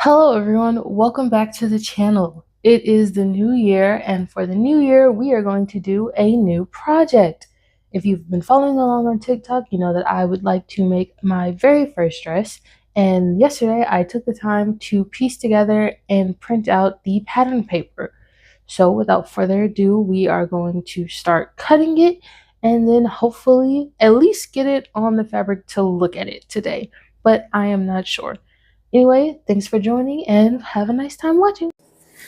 Hello everyone, welcome back to the channel. It is the new year, and for the new year, we are going to do a new project. If you've been following along on TikTok, you know that I would like to make my very first dress. And yesterday, I took the time to piece together and print out the pattern paper. So without further ado, we are going to start cutting it and then hopefully at least get it on the fabric to look at it today. But I am not sure. Anyway, thanks for joining and have a nice time watching.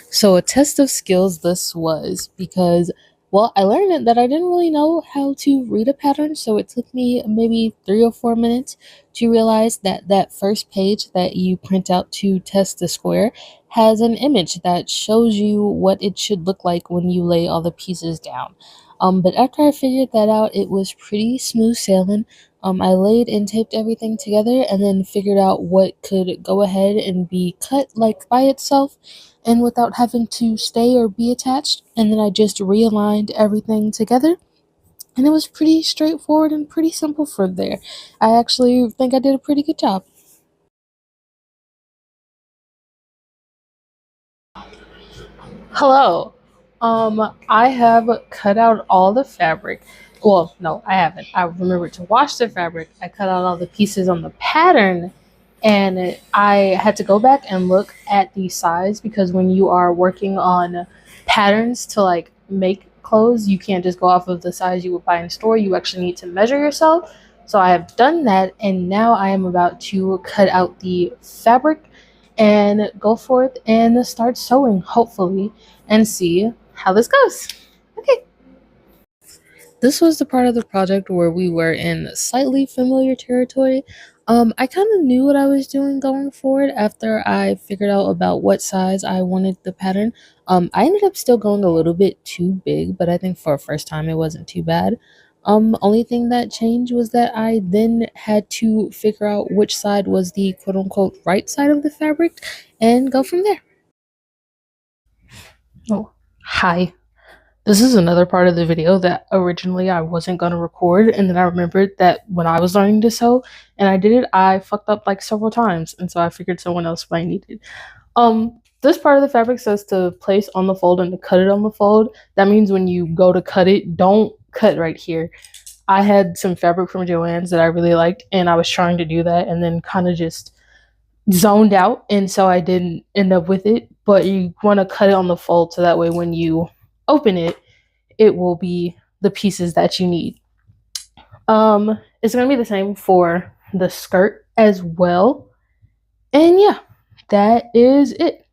So, a test of skills this was because, well, I learned that I didn't really know how to read a pattern, so it took me maybe 3 or 4 minutes to realize that that first page that you print out to test the square has an image that shows you what it should look like when you lay all the pieces down. But after I figured that out, it was pretty smooth sailing. I laid and taped everything together and then figured out what could go ahead and be cut like by itself and without having to stay or be attached. And then I just realigned everything together. And it was pretty straightforward and pretty simple for there. I actually think I did a pretty good job. Hello. I have cut out all the fabric. Well, no, I haven't. I remembered to wash the fabric. I cut out all the pieces on the pattern, and I had to go back and look at the size because when you are working on patterns to like make clothes, you can't just go off of the size you would buy in store. You actually need to measure yourself. So I have done that, and now I am about to cut out the fabric and go forth and start sewing, hopefully, and see how this goes. Okay. This was the part of the project where we were in slightly familiar territory. I kind of knew what I was doing going forward after I figured out about what size I wanted the pattern. I ended up still going a little bit too big, but I think for a first time it wasn't too bad. Only thing that changed was that I then had to figure out which side was the quote unquote right side of the fabric and go from there. Oh, hi. This is another part of the video that originally I wasn't going to record, and then I remembered that when I was learning to sew and I did it, I fucked up like several times, and so I figured someone else might need it. This part of the fabric says to place on the fold and to cut it on the fold. That means when you go to cut it, don't cut right here. I had some fabric from Joann's that I really liked, and I was trying to do that, and then kind of just zoned out, and so I didn't end up with it. But you want to cut it on the fold so that way when you open it, it will be the pieces that you need. It's gonna be the same for the skirt as well. And yeah, that is it.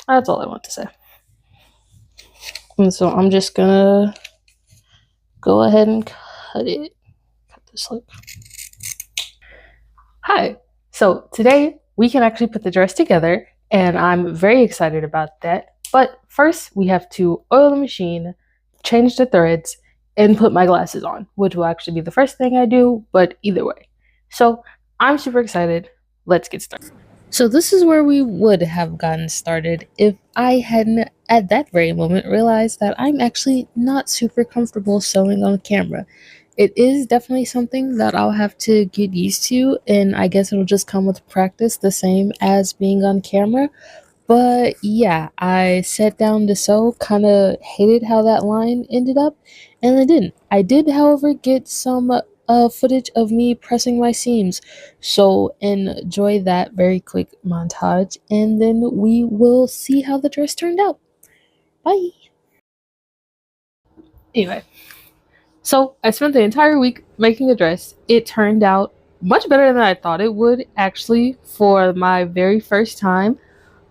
That's all I want to say. And so I'm just gonna go ahead and cut it. Cut this look. Hi. So today we can actually put the dress together, and I'm very excited about that. But first, we have to oil the machine, change the threads, and put my glasses on, which will actually be the first thing I do, but either way. So I'm super excited. Let's get started. So this is where we would have gotten started if I hadn't at that very moment realized that I'm actually not super comfortable sewing on camera. It is definitely something that I'll have to get used to, and I guess it'll just come with practice, the same as being on camera. But yeah, I sat down to sew, kind of hated how that line ended up, and I didn't. I did, however, get some footage of me pressing my seams, so enjoy that very quick montage, and then we will see how the dress turned out. Bye! Anyway, so I spent the entire week making a dress. It turned out much better than I thought it would, actually, for my very first time.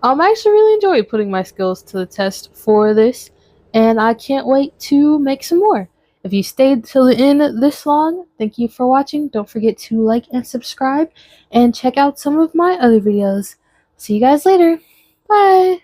I actually really enjoyed putting my skills to the test for this, and I can't wait to make some more. If you stayed till the end this long, thank you for watching. Don't forget to like and subscribe, and check out some of my other videos. See you guys later. Bye!